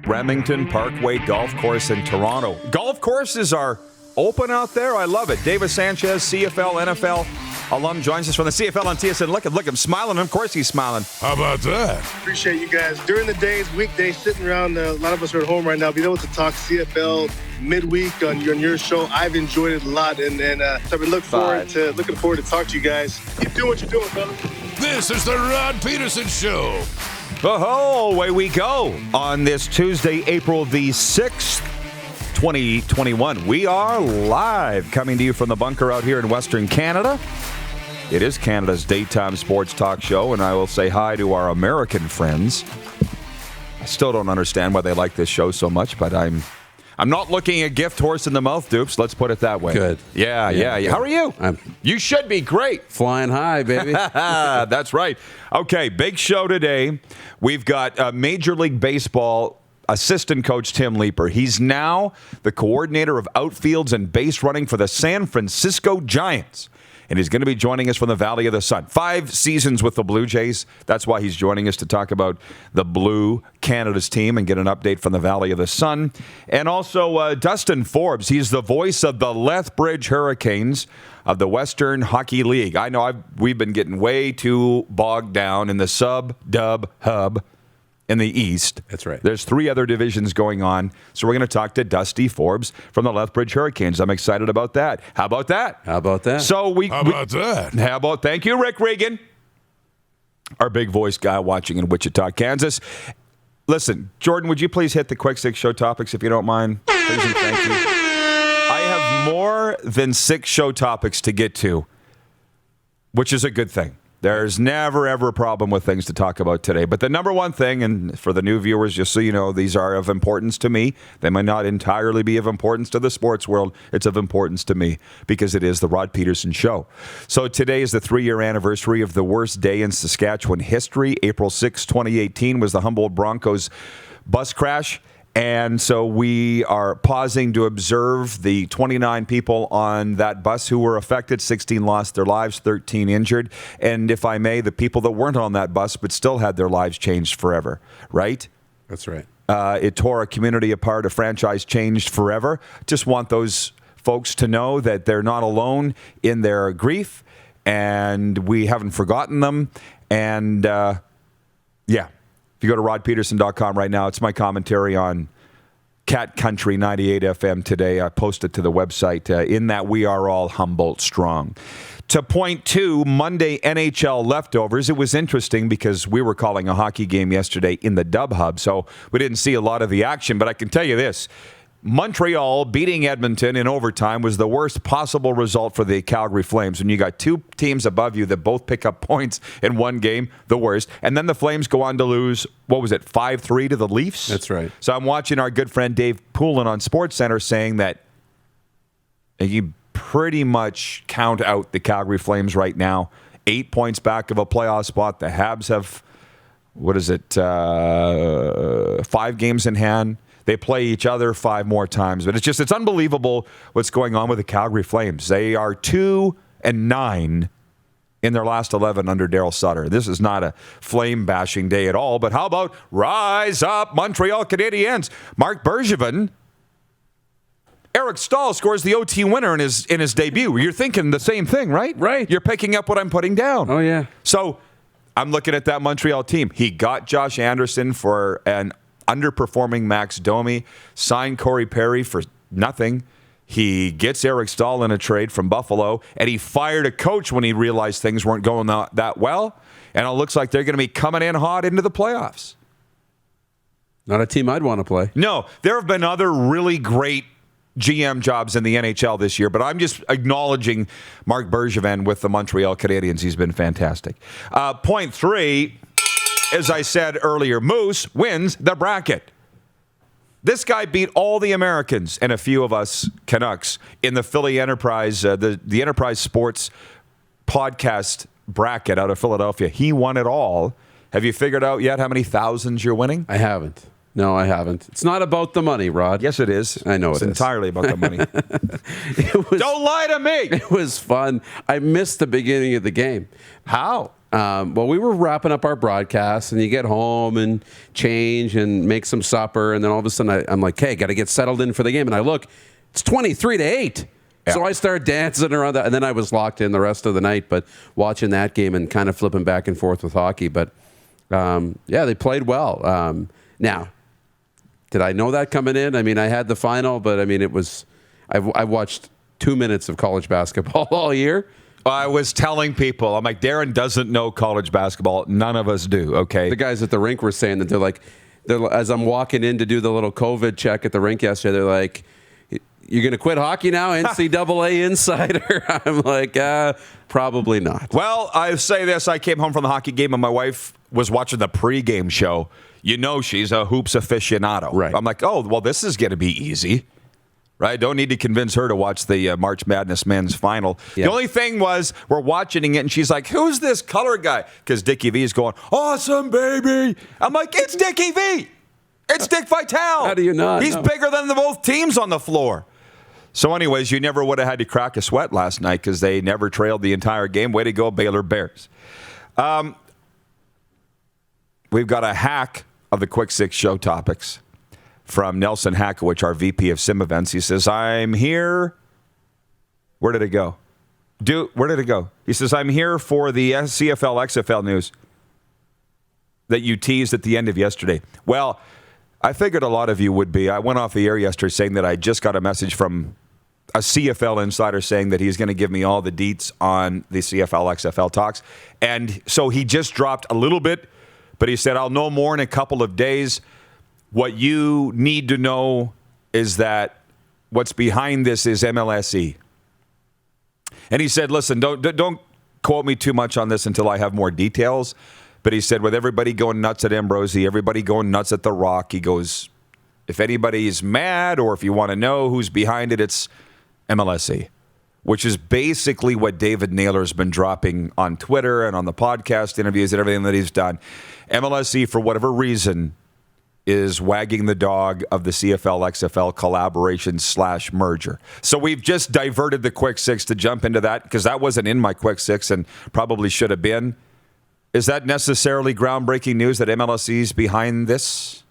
Remington Parkway Golf Course in Toronto. Golf courses are open out there. I love it. Davis Sanchez, CFL, NFL alum, joins us from the CFL on TSN. Look, I'm smiling. Of course he's smiling. How about that? Appreciate you guys. During the days, weekdays, sitting around, a lot of us are at home right now, being able to talk CFL midweek on your show. I've enjoyed it a lot, and I've been looking forward to talk to you guys. Keep doing what you're doing, fellas. This is the Rod Pedersen Show. Oh, away we go on this Tuesday, April the 6th, 2021. We are live, coming to you from the bunker out here in Western Canada. It is Canada's daytime sports talk show, and I will say hi to our American friends. I still don't understand why they like this show so much, but I'm not looking a gift horse in the mouth, Dupes. Let's put it that way. Good. Yeah. How are you? You should be great. Flying high, baby. That's right. Okay, big show today. We've got Major League Baseball assistant coach Tim Leeper. He's now the coordinator of outfields and base running for the San Francisco Giants. And he's going to be joining us from the Valley of the Sun. 5 seasons with the Blue Jays. That's why he's joining us to talk about the Blue Canada's team and get an update from the Valley of the Sun. And also Dustin Forbes. He's the voice of the Lethbridge Hurricanes of the Western Hockey League. I know we've been getting way too bogged down in the sub-dub hub in the East. That's right. There's 3 other divisions going on. So we're going to talk to Dusty Forbes from the Lethbridge Hurricanes. I'm excited about that. How about that? How about that? Thank you, Rick Regan, our big voice guy watching in Wichita, Kansas. Listen, Jordan, would you please hit the quick 6 show topics if you don't mind? Please and thank you. I have more than 6 show topics to get to, which is a good thing. There's never, ever a problem with things to talk about today. But the number one thing, and for the new viewers, just so you know, these are of importance to me. They might not entirely be of importance to the sports world. It's of importance to me because it is the Rod Pedersen Show. So today is the 3-year anniversary of the worst day in Saskatchewan history. April 6, 2018 was the Humboldt Broncos bus crash. And so we are pausing to observe the 29 people on that bus who were affected. 16 lost their lives, 13 injured. And if I may, the people that weren't on that bus but still had their lives changed forever, right? That's right. It tore a community apart, a franchise changed forever. Just want those folks to know that they're not alone in their grief, and we haven't forgotten them. And, if you go to rodpedersen.com right now, it's my commentary on Cat Country 98 FM today. I posted to the website. In that, we are all Humboldt strong. To point 2, Monday NHL leftovers. It was interesting because we were calling a hockey game yesterday in the Dub Hub, so we didn't see a lot of the action. But I can tell you this. Montreal beating Edmonton in overtime was the worst possible result for the Calgary Flames. When you got 2 teams above you that both pick up points in one game, the worst. And then the Flames go on to lose, 5-3 to the Leafs? That's right. So I'm watching our good friend Dave Poulin on SportsCenter saying that you pretty much count out the Calgary Flames right now. 8 points back of a playoff spot. The Habs have, 5 games in hand. They play each other 5 more times. But it's unbelievable what's going on with the Calgary Flames. They are 2-9 in their last 11 under Daryl Sutter. This is not a flame-bashing day at all. But how about rise up, Montreal Canadiens? Marc Bergevin, Eric Stahl scores the OT winner in his debut. You're thinking the same thing, right? Right. You're picking up what I'm putting down. Oh, yeah. So I'm looking at that Montreal team. He got Josh Anderson for an underperforming Max Domi, signed Corey Perry for nothing. He gets Eric Stahl in a trade from Buffalo, and he fired a coach when he realized things weren't going that well. And it looks like they're going to be coming in hot into the playoffs. Not a team I'd want to play. No, there have been other really great GM jobs in the NHL this year, but I'm just acknowledging Marc Bergevin with the Montreal Canadiens. He's been fantastic. Point 3, as I said earlier, Moose wins the bracket. This guy beat all the Americans and a few of us Canucks in the Philly Enterprise, the Enterprise Sports podcast bracket out of Philadelphia. He won it all. Have you figured out yet how many thousands you're winning? I haven't. No, I haven't. It's not about the money, Rod. Yes, it is. I know it's it is. entirely about the money. Don't lie to me. It was fun. I missed the beginning of the game. How? Well, we were wrapping up our broadcast, and you get home and change and make some supper, and then all of a sudden I'm like, hey, got to get settled in for the game. And I look, it's 23-8. Yeah. So I start dancing around that, and then I was locked in the rest of the night, but watching that game and kind of flipping back and forth with hockey. But, they played well. Now, did I know that coming in? I mean, I had the final, but, I mean, I watched 2 minutes of college basketball all year. I was telling people, I'm like, Darren doesn't know college basketball. None of us do, okay? The guys at the rink were saying that they're like, as I'm walking in to do the little COVID check at the rink yesterday, they're like, you're going to quit hockey now, NCAA insider? I'm like, probably not. Well, I say this. I came home from the hockey game, and my wife was watching the pregame show. You know she's a hoops aficionado. Right. I'm like, oh, well, this is going to be easy. Right? Don't need to convince her to watch the March Madness men's final. Yeah. The only thing was, we're watching it, and she's like, who's this color guy? Because Dickie V is going, awesome, baby. I'm like, it's Dickie V. It's Dick Vitale. How do you not? He's bigger than both teams on the floor. So anyways, you never would have had to crack a sweat last night because they never trailed the entire game. Way to go, Baylor Bears. We've got a hack of the Quick Six show topics from Nelson Hackowich, our VP of Sim Events. He says, I'm here. Where did it go? Where did it go? He says, I'm here for the CFL, XFL news that you teased at the end of yesterday. Well, I figured a lot of you would be. I went off the air yesterday saying that I just got a message from a CFL insider saying that he's going to give me all the deets on the CFL, XFL talks. And so he just dropped a little bit, but he said, I'll know more in a couple of days. What you need to know is that what's behind this is MLSE. And he said, listen, don't quote me too much on this until I have more details. But he said, with everybody going nuts at Ambrosie, everybody going nuts at The Rock, he goes, if anybody's mad or if you want to know who's behind it, it's MLSE, which is basically what David Naylor's been dropping on Twitter and on the podcast interviews and everything that he's done. MLSE, for whatever reason, is wagging the dog of the CFL, XFL collaboration / merger. So we've just diverted the Quick Six to jump into that because that wasn't in my Quick Six and probably should have been. Is that necessarily groundbreaking news that MLSE is behind this?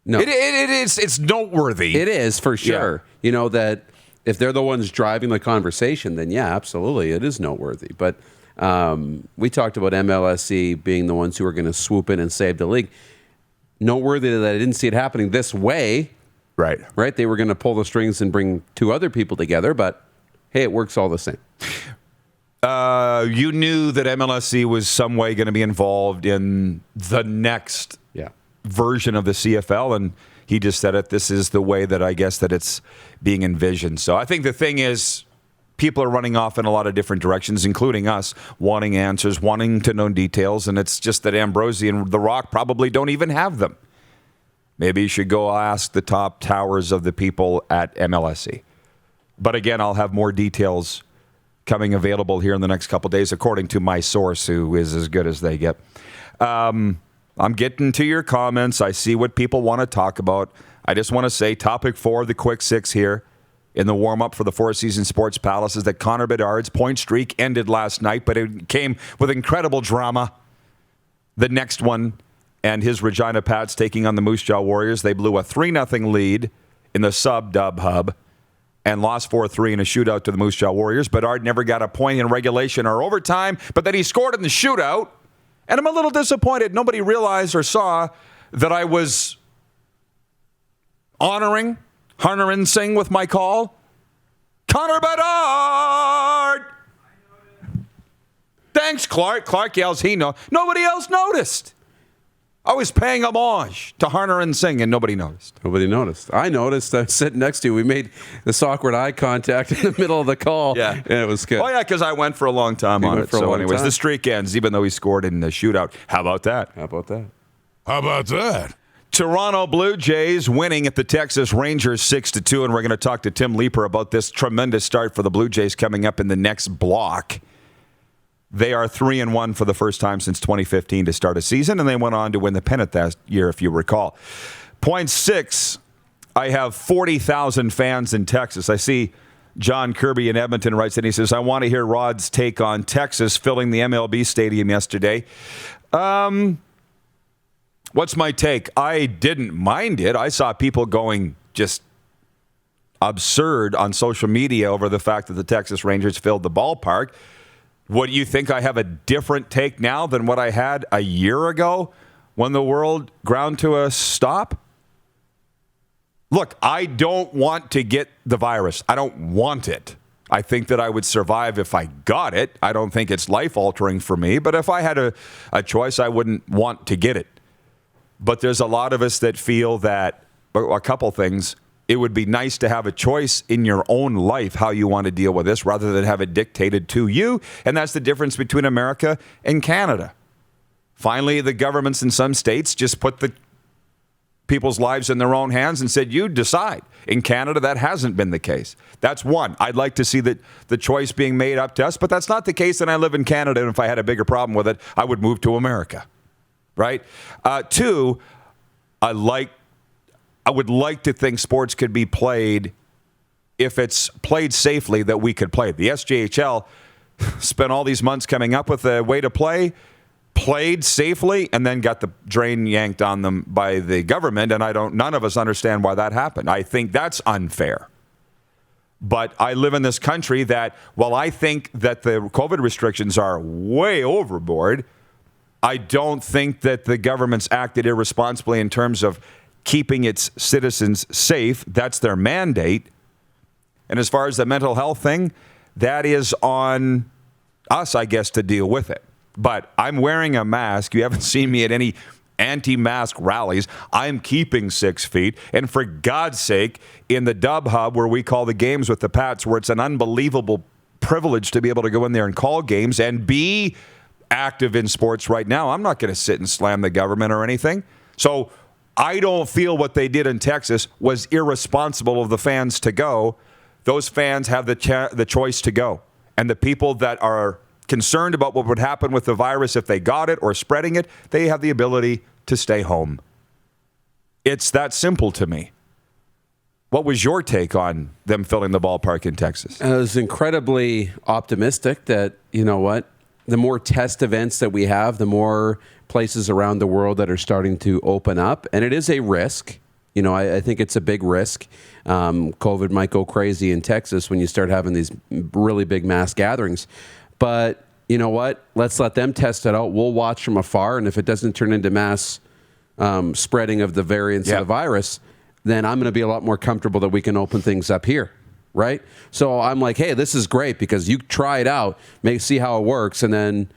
No. It is. It's noteworthy. It is, for sure. Yeah. You know, that if they're the ones driving the conversation, then yeah, absolutely, it is noteworthy. But we talked about MLSE being the ones who are going to swoop in and save the league. Noteworthy that I didn't see it happening this way. Right. They were going to pull the strings and bring two other people together, but hey, it works all the same. You knew that MLSE was some way going to be involved in the next version of the CFL, and he just said it. This is the way that I guess that it's being envisioned. So I think the thing is, people are running off in a lot of different directions, including us, wanting answers, wanting to know details, and it's just that Ambrosie and The Rock probably don't even have them. Maybe you should go ask the top towers of the people at MLSE. But again, I'll have more details coming available here in the next couple of days, according to my source, who is as good as they get. I'm getting to your comments. I see what people want to talk about. I just want to say, topic 4 of the Quick Six here in the warm-up for the Four Seasons Sports Palace is that Connor Bedard's point streak ended last night, but it came with incredible drama. The next one, and his Regina Pats taking on the Moose Jaw Warriors. They blew a 3-0 lead in the sub-dub hub and lost 4-3 in a shootout to the Moose Jaw Warriors. Bedard never got a point in regulation or overtime, but then he scored in the shootout. And I'm a little disappointed. Nobody realized or saw that I was honoring Hunter Singh with my call. Connor Bedard! Thanks, Clark. Clark yells, he knows. Nobody else noticed. I was paying homage to Hunter Singh, and nobody noticed. Nobody noticed. I noticed. I was sitting next to you. We made this awkward eye contact in the middle of the call. Yeah. And it was good. Oh, yeah, because I went for a long time on it. So anyways, the streak ends, even though he scored in the shootout. How about that? How about that? How about that? Toronto Blue Jays winning at the Texas Rangers 6-2, and we're going to talk to Tim Leeper about this tremendous start for the Blue Jays coming up in the next block. They are 3-1 for the first time since 2015 to start a season, and they went on to win the pennant that year, if you recall. Point 6, I have 40,000 fans in Texas. I see John Kirby in Edmonton writes in. He says, I want to hear Rod's take on Texas filling the MLB stadium yesterday. What's my take? I didn't mind it. I saw people going just absurd on social media over the fact that the Texas Rangers filled the ballpark. What do you think? I have a different take now than what I had a year ago when the world ground to a stop? Look, I don't want to get the virus. I don't want it. I think that I would survive if I got it. I don't think it's life-altering for me, but if I had a choice, I wouldn't want to get it. But there's a lot of us that feel that, a couple things, it would be nice to have a choice in your own life how you want to deal with this rather than have it dictated to you, and that's the difference between America and Canada. Finally, the governments in some states just put the people's lives in their own hands and said, you decide. In Canada, that hasn't been the case. That's one. I'd like to see the choice being made up to us, but that's not the case, and I live in Canada, and if I had a bigger problem with it, I would move to America, right? Two, I would like to think sports could be played, if it's played safely, that we could play. The SJHL spent all these months coming up with a way to play, played safely, and then got the drain yanked on them by the government, and none of us understand why that happened. I think that's unfair. But I live in this country that, while I think that the COVID restrictions are way overboard, I don't think that the government's acted irresponsibly in terms of keeping its citizens safe. That's their mandate. And as far as the mental health thing, that is on us, I guess, to deal with it. But I'm wearing a mask. You haven't seen me at any anti-mask rallies. I'm keeping 6 feet. And for God's sake, in the Dub Hub, where we call the games with the Pats, where it's an unbelievable privilege to be able to go in there and call games and be active in sports right now, I'm not going to sit and slam the government or anything. So I don't feel what they did in Texas was irresponsible of the fans to go. Those fans have the choice to go. And the people that are concerned about what would happen with the virus if they got it or spreading it, they have the ability to stay home. It's that simple to me. What was your take on them filling the ballpark in Texas? I was incredibly optimistic that, you know what, the more test events that we have, the more places around the world that are starting to open up. And it is a risk. You know, I think it's a big risk. COVID might go crazy in Texas when you start having these really big mass gatherings. But you know what? Let's let them test it out. We'll watch from afar. And if it doesn't turn into mass spreading of the variants of the virus, then I'm going to be a lot more comfortable that we can open things up here. Right? So I'm like, hey, this is great because you try it out, see how it works, and then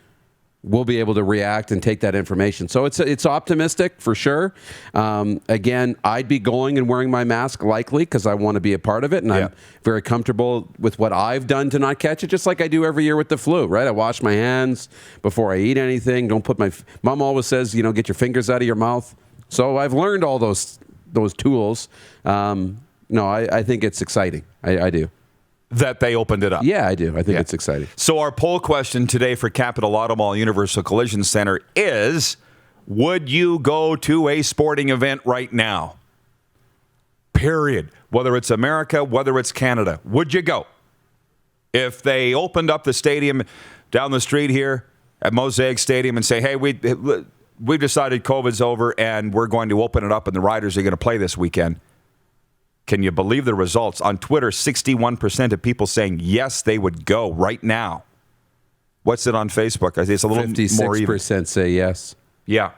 we'll be able to react and take that information. So it's optimistic for sure. Again, I'd be going and wearing my mask likely because I want to be a part of it, and I'm very comfortable with what I've done to not catch it, just like I do every year with the flu, right? I wash my hands before I eat anything. Don't put Mom always says, get your fingers out of your mouth. So I've learned all those tools. No, I think it's exciting. I do. That they opened it up. Yeah, I do. I think it's exciting. So our poll question today for Capital Auto Mall Universal Collision Center is, would you go to a sporting event right now? Period. Whether it's America, whether it's Canada. Would you go? If they opened up the stadium down the street here at Mosaic Stadium and say, hey, we've decided COVID's over and we're going to open it up and the Riders are going to play this weekend. Can you believe the results? On Twitter, 61% of people saying yes, they would go right now. What's it on Facebook? I think it's a little more even. 56% say yes. Yeah.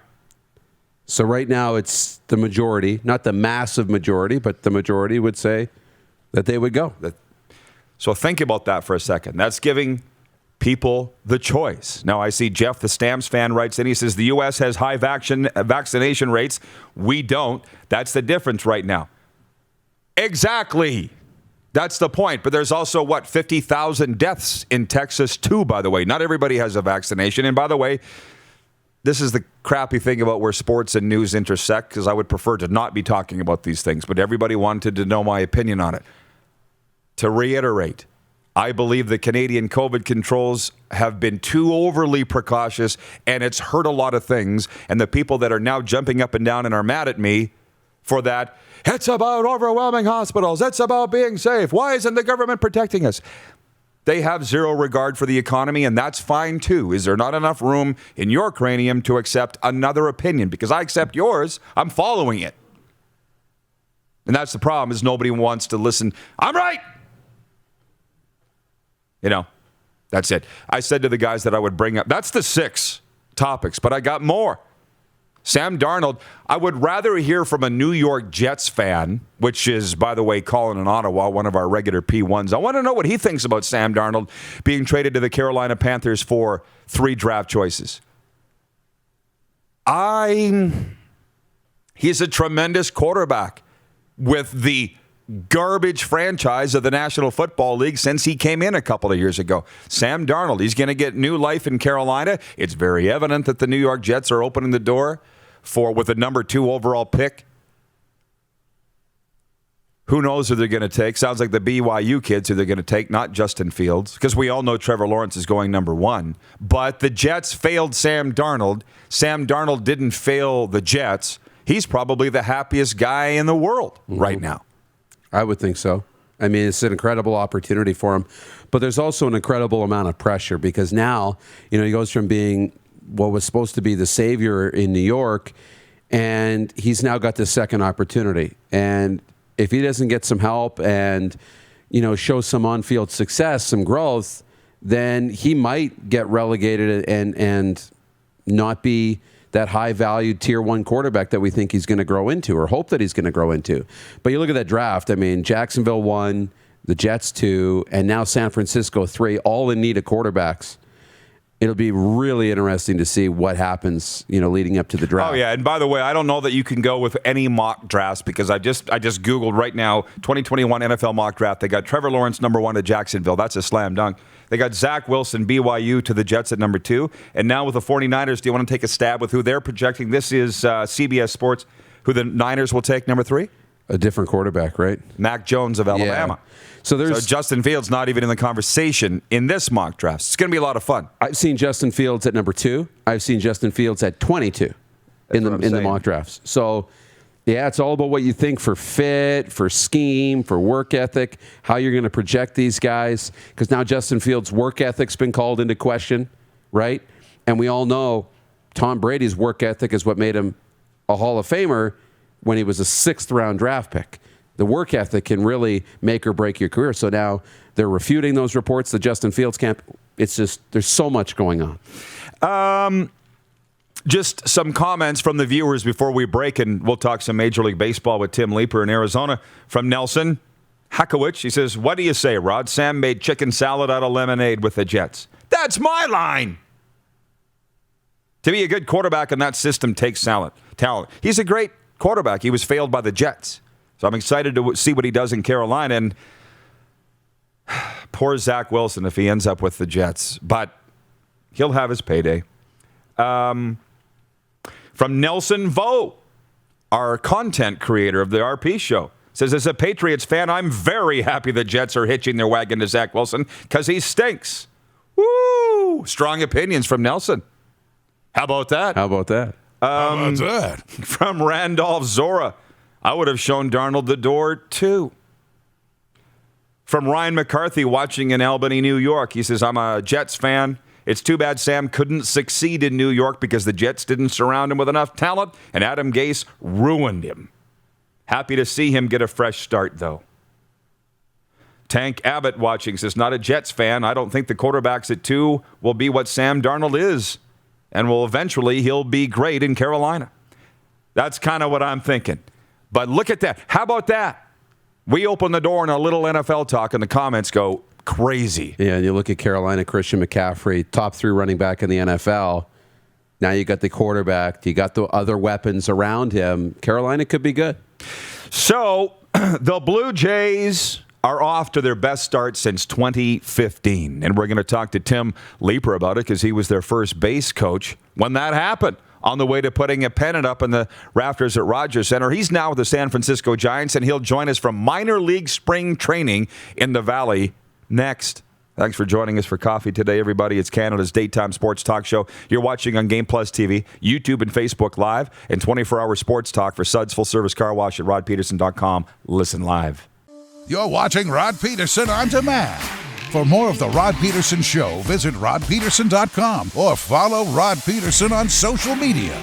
So right now it's the majority, not the massive majority, but the majority would say that they would go. So think about that for a second. That's giving people the choice. Now I see Jeff, the Stamps fan, writes in. He says the U.S. has high vaccination rates. We don't. That's the difference right now. Exactly. That's the point. But there's also, 50,000 deaths in Texas, too, by the way. Not everybody has a vaccination. And by the way, this is the crappy thing about where sports and news intersect, because I would prefer to not be talking about these things. But everybody wanted to know my opinion on it. To reiterate, I believe the Canadian COVID controls have been too overly precautious, and it's hurt a lot of things. And the people that are now jumping up and down and are mad at me for that. It's about overwhelming hospitals. It's about being safe. Why isn't the government protecting us? They have zero regard for the economy, and that's fine too. Is there not enough room in your cranium to accept another opinion? Because I accept yours, I'm following it. And that's the problem, is nobody wants to listen. I'm right. That's it. I said to the guys that I would bring up, that's the 6 topics, but I got more. Sam Darnold, I would rather hear from a New York Jets fan, which is, by the way, Colin in Ottawa, one of our regular P1s. I want to know what he thinks about Sam Darnold being traded to the Carolina Panthers for 3 draft choices. He's a tremendous quarterback with the garbage franchise of the National Football League since he came in a couple of years ago. Sam Darnold, he's going to get new life in Carolina. It's very evident that the New York Jets are opening the door with a number 2 overall pick. Who knows who they're going to take? Sounds like the BYU kids who they're going to take, not Justin Fields, because we all know Trevor Lawrence is going number 1. But the Jets failed Sam Darnold. Sam Darnold didn't fail the Jets. He's probably the happiest guy in the world right now. I would think so. I mean, it's an incredible opportunity for him. But there's also an incredible amount of pressure because now, he goes from being what was supposed to be the savior in New York, and he's now got this second opportunity. And if he doesn't get some help and, show some on-field success, some growth, then he might get relegated and not be that high-valued Tier 1 quarterback that we think he's going to grow into or hope that he's going to grow into. But you look at that draft, I mean, Jacksonville 1, the Jets 2, and now San Francisco 3, all in need of quarterbacks. It'll be really interesting to see what happens, leading up to the draft. Oh, yeah. And by the way, I don't know that you can go with any mock drafts because I just Googled right now, 2021 NFL mock draft. They got Trevor Lawrence number 1 to Jacksonville. That's a slam dunk. They got Zach Wilson, BYU, to the Jets at number 2. And now with the 49ers, do you want to take a stab with who they're projecting? This is CBS Sports, who the Niners will take number 3? A different quarterback, right? Mac Jones of Alabama. Yeah. So Justin Fields not even in the conversation in this mock draft. It's going to be a lot of fun. I've seen Justin Fields at number 2. I've seen Justin Fields at 22 in the mock drafts. So, yeah, it's all about what you think for fit, for scheme, for work ethic, how you're going to project these guys. Because now Justin Fields' work ethic's been called into question, right? And we all know Tom Brady's work ethic is what made him a Hall of Famer when he was a 6th-round draft pick. The work ethic can really make or break your career. So now they're refuting those reports, the Justin Fields camp. It's just, there's so much going on. Just some comments from the viewers before we break, and we'll talk some Major League Baseball with Tim Leeper in Arizona. From Nelson Hakowicz, he says, what do you say, Rod? Sam made chicken salad out of lemonade with the Jets. That's my line. To be a good quarterback in that system takes talent. He's a great quarterback. He was failed by the Jets. So I'm excited to see what he does in Carolina. And poor Zach Wilson if he ends up with the Jets. But he'll have his payday. From Nelson Vo, our content creator of the RP show, says, as a Patriots fan, I'm very happy the Jets are hitching their wagon to Zach Wilson because he stinks. Woo! Strong opinions from Nelson. How about that? How about that? How about that? From Randolph Zora, I would have shown Darnold the door too. From Ryan McCarthy, watching in Albany, New York, he says, I'm a Jets fan. It's too bad Sam couldn't succeed in New York because the Jets didn't surround him with enough talent, and Adam Gase ruined him. Happy to see him get a fresh start, though. Tank Abbott watching says, not a Jets fan. I don't think the quarterbacks at 2 will be what Sam Darnold is, and he'll be great in Carolina. That's kind of what I'm thinking. But look at that. How about that? We open the door and a little NFL talk, and the comments go crazy. Yeah, and you look at Carolina, Christian McCaffrey, top 3 running back in the NFL. Now you got the quarterback. You got the other weapons around him. Carolina could be good. So the Blue Jays are off to their best start since 2015. And we're going to talk to Tim Leeper about it because he was their first base coach when that happened, on the way to putting a pennant up in the rafters at Rogers Center. He's now with the San Francisco Giants, and he'll join us from minor league spring training in the Valley next. Thanks for joining us for coffee today, everybody. It's Canada's daytime sports talk show. You're watching on Game Plus TV, YouTube and Facebook Live, and 24-hour sports talk for Suds Full Service Car Wash at rodpedersen.com. Listen live. You're watching Rod Pedersen On Demand. For more of The Rod Pedersen Show, visit rodpedersen.com or follow Rod Pedersen on social media.